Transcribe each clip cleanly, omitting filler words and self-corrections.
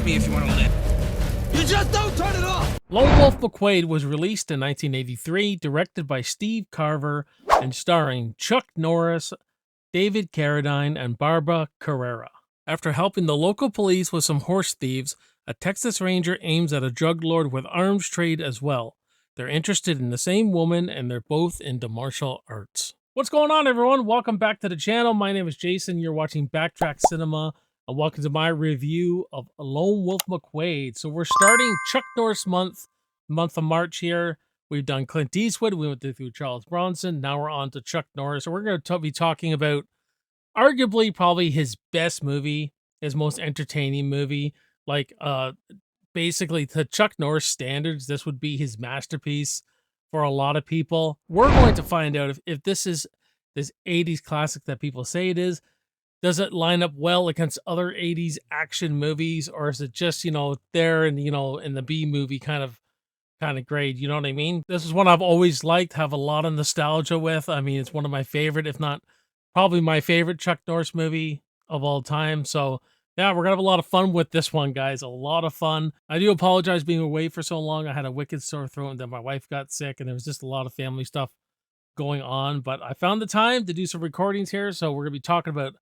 with me if you want to live. You just don't turn it off! Lone Wolf McQuade was released in 1983, directed by Steve Carver, and starring Chuck Norris, David Carradine, and Barbara Carrera. After helping the local police with some horse thieves, a Texas Ranger aims at a drug lord with arms trade as well. They're interested in the same woman, and they're both into martial arts. What's going on, everyone? Welcome back to the channel. My name is Jason. You're watching Backtrack Cinema, and welcome to my review of Lone Wolf McQuade. So we're starting Chuck Norris month of March here. We've done Clint Eastwood. We went through Charles Bronson. Now we're on to Chuck Norris. So we're going to be talking about arguably probably his best movie, his most entertaining movie. Like, basically, to Chuck Norris standards, this would be his masterpiece for a lot of people. We're going to find out if this is this 80s classic that people say it is. Does it line up well against other 80s action movies, or is it just, there and, in the B movie kind of grade, you know what I mean? This is one I've always liked, have a lot of nostalgia with. I mean, it's one of my favorite, if not probably my favorite Chuck Norris movie of all time. So yeah, we're gonna have a lot of fun with this one, guys. A lot of fun. I do apologize being away for so long. I had a wicked sore throat, and then my wife got sick, and there was just a lot of family stuff going on. But I found the time to do some recordings here, so we're gonna be talking about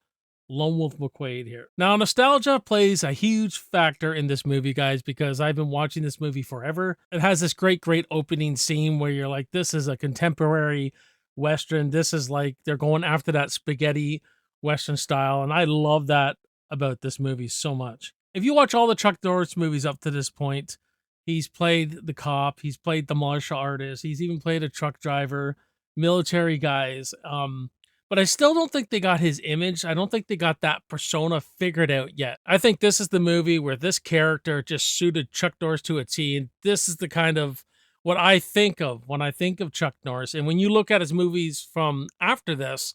Lone Wolf McQuade here. Now, nostalgia plays a huge factor in this movie, guys, because I've been watching this movie forever. It has this great opening scene where you're like, this is a contemporary Western. This is like they're going after that spaghetti Western style, and I love that about this movie so much. If you watch all the Chuck Norris movies up to this point, he's played the cop, he's played the martial artist, he's even played a truck driver, military guys. But I still don't think they got his image. I don't think they got that persona figured out yet. I think this is the movie where this character just suited Chuck Norris to a T, and this is the kind of what I think of when I think of Chuck Norris. And when you look at his movies from after this,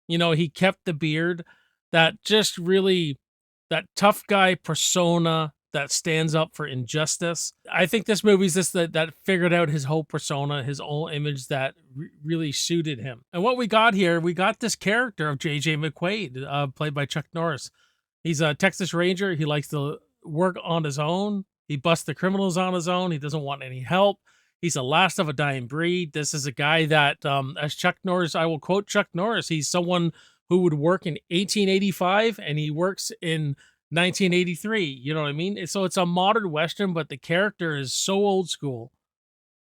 he kept the beard, that just really, that tough guy persona that stands up for injustice. I think this movie's just that figured out his whole persona, his whole image that really suited him. And what we got here, we got this character of J.J. McQuade, played by Chuck Norris. He's a Texas Ranger. He likes to work on his own. He busts the criminals on his own. He doesn't want any help. He's the last of a dying breed. This is a guy that, as Chuck Norris, I will quote Chuck Norris, he's someone who would work in 1885 and he works in 1983. You know what I mean? So it's a modern Western, but the character is so old school.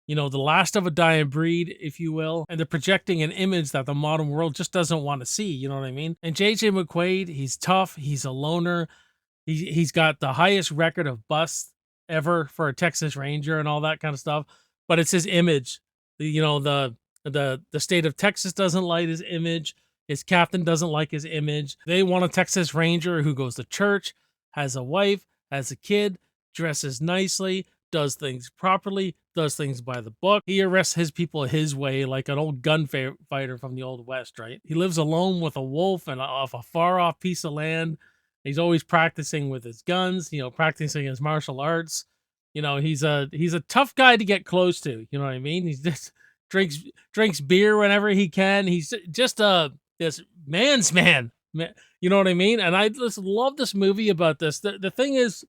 The last of a dying breed, if you will, and they're projecting an image that the modern world just doesn't want to see. You know what I mean? And J.J. McQuade, he's tough. He's a loner. He's got the highest record of busts ever for a Texas Ranger and all that kind of stuff. But it's his image. The state of Texas doesn't like his image. His captain doesn't like his image. They want a Texas Ranger who goes to church, has a wife, has a kid, dresses nicely, does things properly, does things by the book. He arrests his people his way, like an old gunfighter from the Old West, right? He lives alone with a wolf and off a far-off piece of land. He's always practicing with his guns, practicing his martial arts. He's a tough guy to get close to. You know what I mean? He's just drinks beer whenever he can. He's just this man's man. You know what I mean? And I just love this movie about this. The thing is,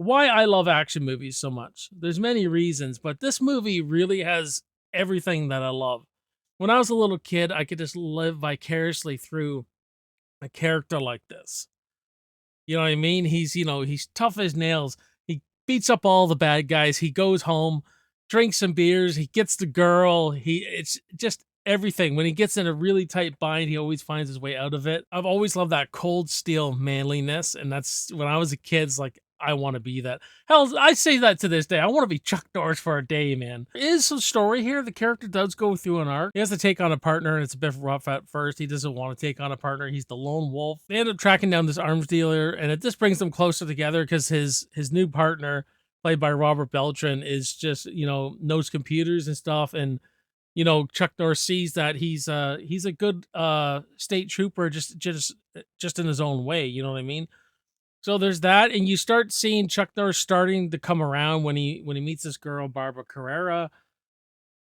why I love action movies so much. There's many reasons, but this movie really has everything that I love. When I was a little kid, I could just live vicariously through a character like this. You know what I mean? He's tough as nails. He beats up all the bad guys. He goes home, drinks some beers. He gets the girl. It's just everything. When he gets in a really tight bind, he always finds his way out of it. I've always loved that cold steel manliness, and that's when I was a kid. It's like, I want to be that. Hell, I say that to this day. I want to be Chuck Norris for a day, man. There is some story here. The character does go through an arc. He has to take on a partner, and it's a bit rough at first. He doesn't want to take on a partner. He's the lone wolf. They end up tracking down this arms dealer, and it just brings them closer together because his new partner, played by Robert Beltran, is just, knows computers and stuff, and Chuck Norris sees that he's a good state trooper just in his own way, you know what I mean? So there's that, and you start seeing Chuck Norris starting to come around when he meets this girl, Barbara Carrera,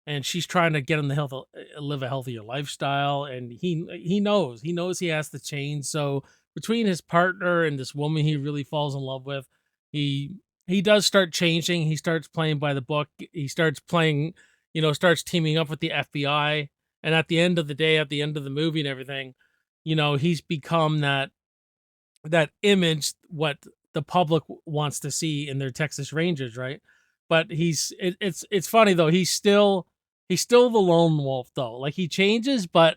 and she's trying to get him to live a healthier lifestyle, and he knows he has to change. So between his partner and this woman he really falls in love with, he he does start changing. He starts playing by the book. He starts playing, starts teaming up with the FBI. And at the end of the day, at the end of the movie and everything, he's become that image what the public wants to see in their Texas Rangers, right? But it's funny though. He's still the lone wolf though. Like he changes, but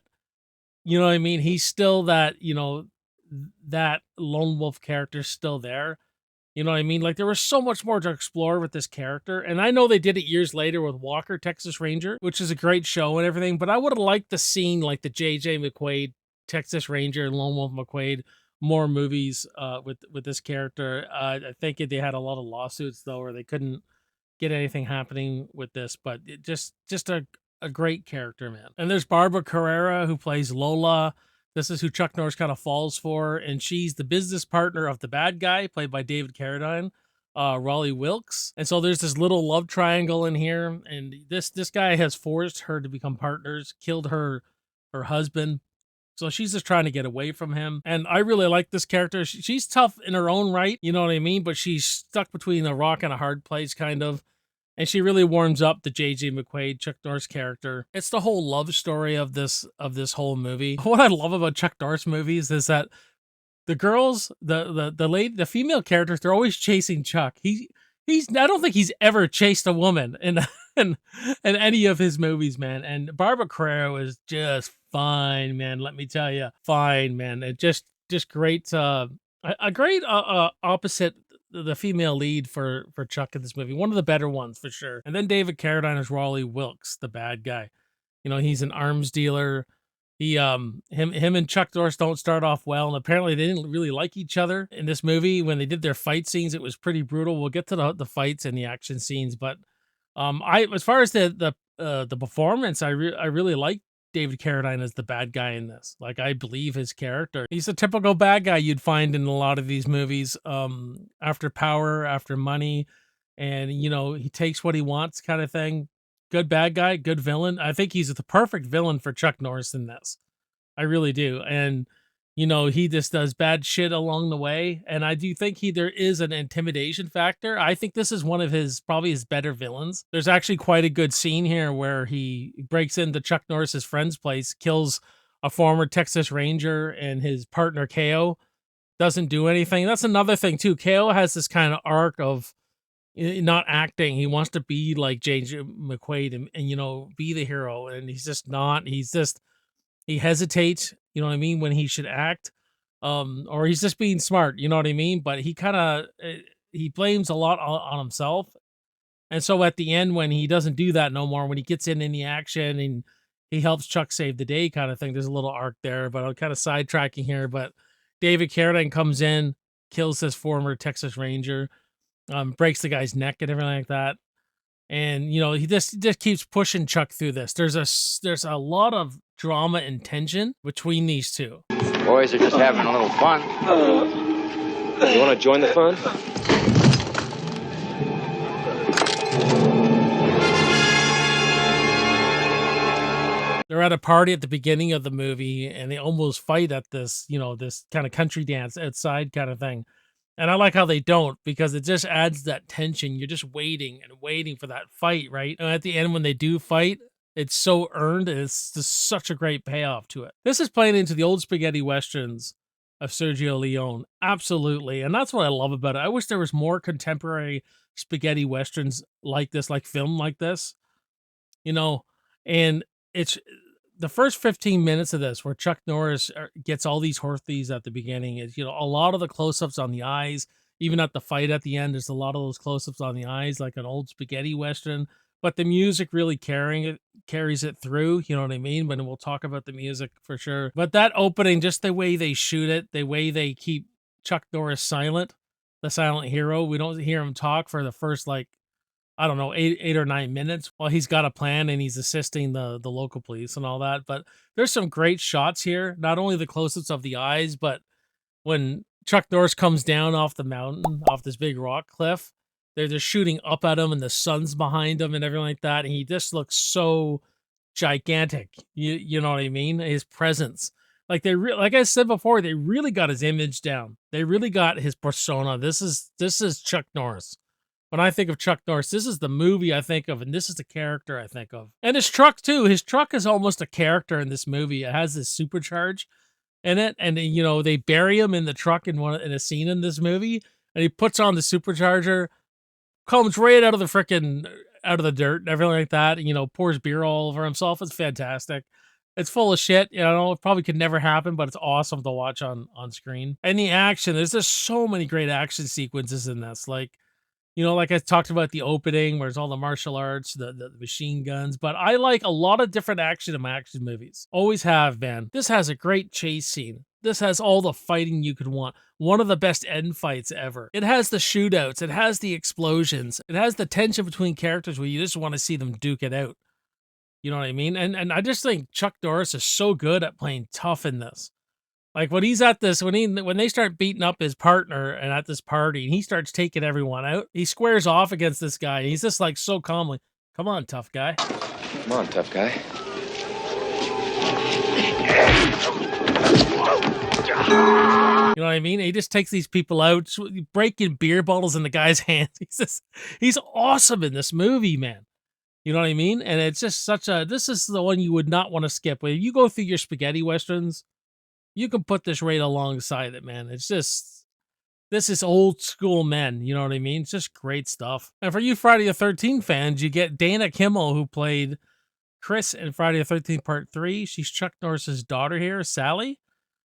you know what I mean? He's still that lone wolf character still there. You know what I mean? Like there was so much more to explore with this character. And I know they did it years later with Walker, Texas Ranger, which is a great show and everything, but I would have liked to seen like the JJ McQuade, Texas Ranger, and Lone Wolf McQuade more movies with this character. I think they had a lot of lawsuits though, or they couldn't get anything happening with this, but just a great character, man. And there's Barbara Carrera who plays Lola. This is who Chuck Norris kind of falls for, and she's the business partner of the bad guy, played by David Carradine, Raleigh Wilkes. And so there's this little love triangle in here, and this guy has forced her to become partners, killed her husband. So she's just trying to get away from him. And I really like this character. She's tough in her own right, you know what I mean? But she's stuck between a rock and a hard place, kind of. And she really warms up the J.J. McQuade, Chuck Norris character. It's the whole love story of this whole movie. What I love about Chuck Norris movies is that the girls, the female characters, they're always chasing Chuck. I don't think he's ever chased a woman in any of his movies, man. And Barbara Carrera is just fine, man. Let me tell you, fine, man. It just great, a great opposite the female lead for Chuck in this movie. One of the better ones for sure. And then David Carradine is Raleigh Wilkes, the bad guy. He's an arms dealer. Him and Chuck Norris don't start off well, and apparently they didn't really like each other in this movie. When they did their fight scenes, it was pretty brutal. We'll get to the fights and the action scenes, but as far as the performance, I really like David Carradine as the bad guy in this. Like I believe his character. He's a typical bad guy you'd find in a lot of these movies. After power, after money, and he takes what he wants, kind of thing. Good bad guy, good villain. I think he's the perfect villain for Chuck Norris in this. I really do. And, he just does bad shit along the way. And I do think there is an intimidation factor. I think this is one of probably his better villains. There's actually quite a good scene here where he breaks into Chuck Norris's friend's place, kills a former Texas Ranger and his partner, KO. Doesn't do anything. That's another thing too. KO has this kind of arc of not acting. He wants to be like J.J. McQuade and be the hero, and he's just not. He hesitates, you know what I mean, when he should act, or he's just being smart, you know what I mean. But he kind of he blames a lot on himself, and so at the end when he doesn't do that no more, when he gets in the action and he helps Chuck save the day, kind of thing. There's a little arc there, but I'm kind of sidetracking here. But David Carradine comes in, kills this former Texas Ranger. Breaks the guy's neck and everything like that. And, he just keeps pushing Chuck through this. There's a lot of drama and tension between these two. Boys are just having a little fun. You want to join the fun? They're at a party at the beginning of the movie, and they almost fight at this, this kind of country dance outside kind of thing. And I like how they don't, because it just adds that tension. You're just waiting and waiting for that fight, right? And at the end, when they do fight, it's so earned, and it's just such a great payoff to it. This is playing into the old spaghetti westerns of Sergio Leone. Absolutely. And that's what I love about it. I wish there was more contemporary spaghetti westerns like this, like film like this, and it's the first 15 minutes of this where Chuck Norris gets all these horses at the beginning is, a lot of the close-ups on the eyes, even at the fight at the end, there's a lot of those close-ups on the eyes, like an old spaghetti western, but the music really carries it through, you know what I mean? But we'll talk about the music for sure. But that opening, just the way they shoot it, the way they keep Chuck Norris silent, the silent hero, we don't hear him talk for the first, like, I don't know, 8 or 9 minutes while he's got a plan and he's assisting the local police and all that. But there's some great shots here. Not only the close-ups of the eyes, but when Chuck Norris comes down off the mountain, off this big rock cliff, they're just shooting up at him and the sun's behind him and everything like that. And he just looks so gigantic. You know what I mean? His presence Like like I said before, they really got his image down. They really got his persona. This is Chuck Norris. When I think of Chuck Norris, this is the movie I think of, and this is the character I think of. And his truck too. His truck is almost a character in this movie. It has this supercharge in it, and you know they bury him in the truck in a scene in this movie, and he puts on the supercharger, comes right out of the dirt and everything like that, and you know pours beer all over himself. It's fantastic. It's full of shit, you know. It probably could never happen, but it's awesome to watch on screen. And the action, there's just so many great action sequences in this, like. You know, like I talked about the opening, where it's all the martial arts, the machine guns. But I like a lot of different action in my action movies. Always have, man. This has a great chase scene. This has all the fighting you could want. One of the best end fights ever. It has the shootouts. It has the explosions. It has the tension between characters where you just want to see them duke it out. You know what I mean? And I just think Chuck Norris is so good at playing tough in this. Like when he's at this, when they start beating up his partner and at this party, and he starts taking everyone out, he squares off against this guy. And he's just like so calmly, "Come on, tough guy." Come on, tough guy. You know what I mean? He just takes these people out, breaking beer bottles in the guy's hands. He's awesome in this movie, man. You know what I mean? And it's just this is the one you would not want to skip. When you go through your spaghetti westerns, you can put this right alongside it, man. It's just, this is old school men. You know what I mean? It's just great stuff. And for you Friday the 13th fans, you get Dana Kimmel, who played Chris in Friday the 13th Part 3. She's Chuck Norris's daughter here, Sally.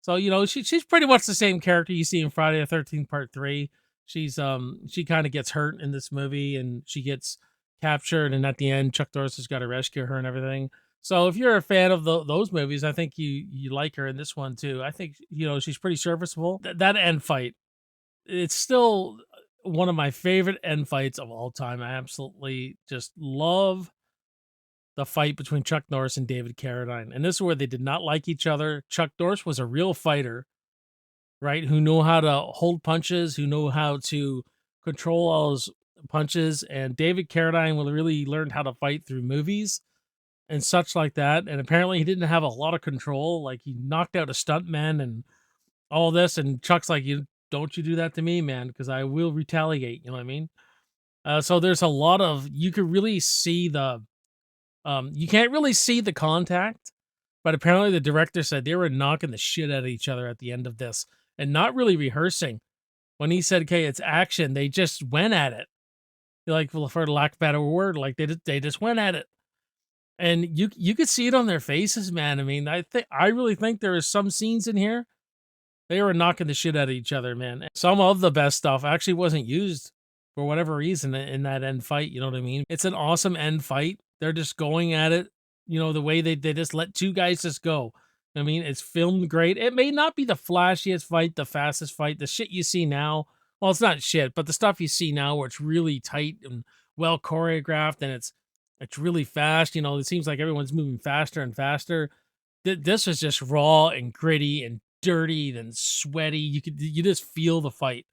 So, you know, she's pretty much the same character you see in Friday the 13th Part 3. She kind of gets hurt in this movie, and she gets captured, and at the end, Chuck Norris has got to rescue her and everything. So if you're a fan of those movies, I think you like her in this one too. I think, you know, she's pretty serviceable. That end fight, it's still one of my favorite end fights of all time. I absolutely just love the fight between Chuck Norris and David Carradine. And this is where they did not like each other. Chuck Norris was a real fighter, right? Who knew how to hold punches, who knew how to control all his punches. And David Carradine really learned how to fight through movies and such like that. And apparently he didn't have a lot of control. Like he knocked out a stuntman and all this. And Chuck's like, don't you do that to me, man, because I will retaliate. You know what I mean? So there's a lot of, you could really see you can't really see the contact, but apparently the director said they were knocking the shit out of each other at the end of this and not really rehearsing. When he said, okay, it's action, they just went at it. Like, for lack of a better word, like they just went at it. And you could see it on their faces, man. I mean, I really think there is some scenes in here they were knocking the shit out of each other, man. Some of the best stuff actually wasn't used for whatever reason in that end fight. You know what I mean? It's an awesome end fight. They're just going at it, you know, the way they just let two guys just go. I mean, it's filmed great. It may not be the flashiest fight, the fastest fight, the shit you see now. Well, it's not shit, but the stuff you see now where it's really tight and well choreographed and it's really fast. You know, it seems like everyone's moving faster and faster. This is just raw and gritty and dirty and sweaty. You just feel the fight.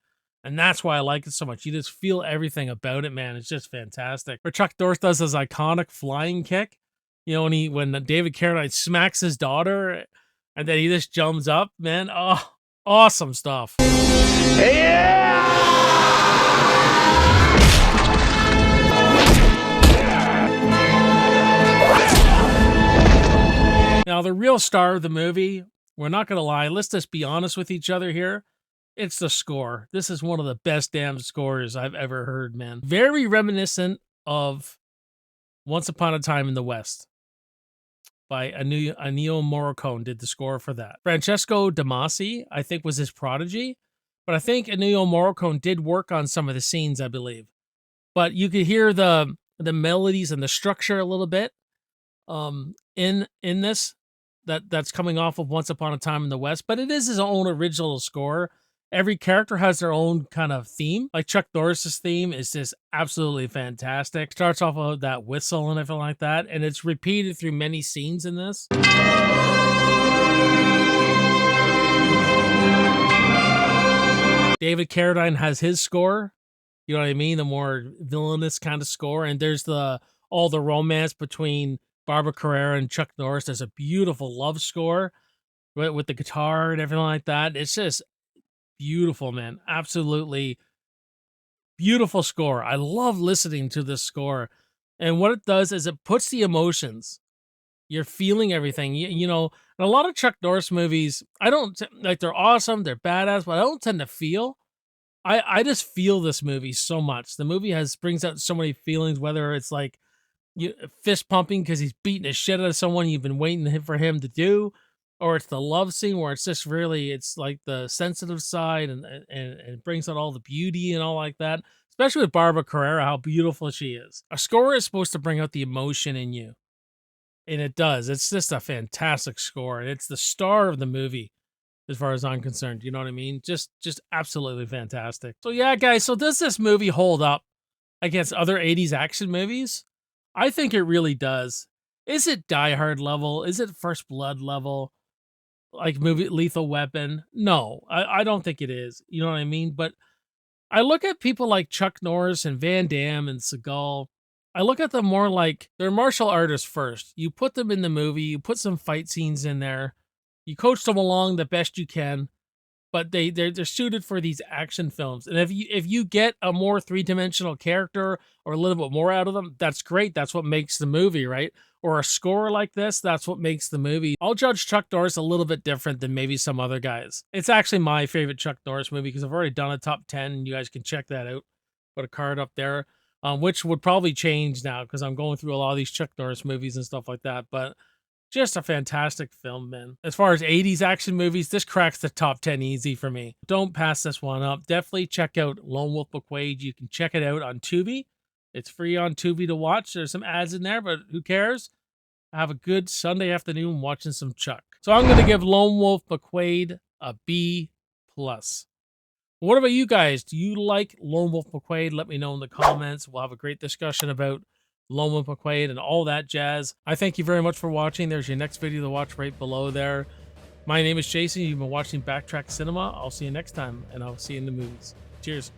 And that's why I like it so much. You just feel everything about it, man. It's just fantastic. Where Chuck Norris does his iconic flying kick, you know, when David Carradine smacks his daughter and then he just jumps up, man. Oh, awesome stuff. Now, the real star of the movie, we're not going to lie, let's just be honest with each other here. It's the score. This is one of the best damn scores I've ever heard, man. Very reminiscent of Once Upon a Time in the West by Ennio Morricone did the score for that. Francesco Damasi, I think, was his prodigy, but I think Ennio Morricone did work on some of the scenes, I believe. But you could hear the melodies and the structure a little bit in this that's coming off of Once Upon a Time in the West, but it is his own original score. Every character has their own kind of theme. Like Chuck Norris's theme is just absolutely fantastic. Starts off with that whistle and everything like that, and it's repeated through many scenes in this. David Carradine has his score. You know what I mean? The more villainous kind of score. And there's all the romance between Barbara Carrera and Chuck Norris. There's a beautiful love score. with the guitar and everything like that. It's just beautiful, man. Absolutely beautiful score. I love listening to this score. And what it does is it puts the emotions. You're feeling everything. You know, in a lot of Chuck Norris movies, I don't like, they're awesome, they're badass, but I don't tend to feel. I just feel this movie so much. The movie brings out so many feelings, whether it's like you fist pumping because he's beating the shit out of someone you've been waiting for him to do, or it's the love scene where it's just really, it's like the sensitive side, and it brings out all the beauty and all like that. Especially with Barbara Carrera, how beautiful she is. A score is supposed to bring out the emotion in you, and it does. It's just a fantastic score, and it's the star of the movie as far as I'm concerned. You know what I mean? Just absolutely fantastic. So yeah, guys, so does this movie hold up against other 80s action movies? I think it really does. Is it Die Hard level? Is it First Blood level? Like movie Lethal Weapon? No, I don't think it is. You know what I mean? But I look at people like Chuck Norris and Van Damme and Seagal. I look at them more like they're martial artists first. You put them in the movie, you put some fight scenes in there, you coach them along the best you can, but they're suited for these action films. And if you get a more three-dimensional character or a little bit more out of them, that's great. That's what makes the movie, right? Or a score like this, that's what makes the movie. I'll judge Chuck Norris a little bit different than maybe some other guys. It's actually my favorite Chuck Norris movie because I've already done a top 10, and you guys can check that out. Put a card up there, which would probably change now because I'm going through a lot of these Chuck Norris movies and stuff like that. But just a fantastic film, man. As far as 80s action movies, this cracks the top 10 easy for me. Don't pass this one up. Definitely check out Lone Wolf McQuade. You can check it out on Tubi. It's free on Tubi to watch. There's some ads in there, but who cares? Have a good Sunday afternoon watching some Chuck. So I'm going to give Lone Wolf McQuade a B+. What about you guys? Do you like Lone Wolf McQuade? Let me know in the comments. We'll have a great discussion about Lone Wolf McQuade and all that jazz. I thank you very much for watching. There's your next video to watch right below there. My name is Jason. You've been watching Backtrack Cinema. I'll see you next time, and I'll see you in the movies. Cheers.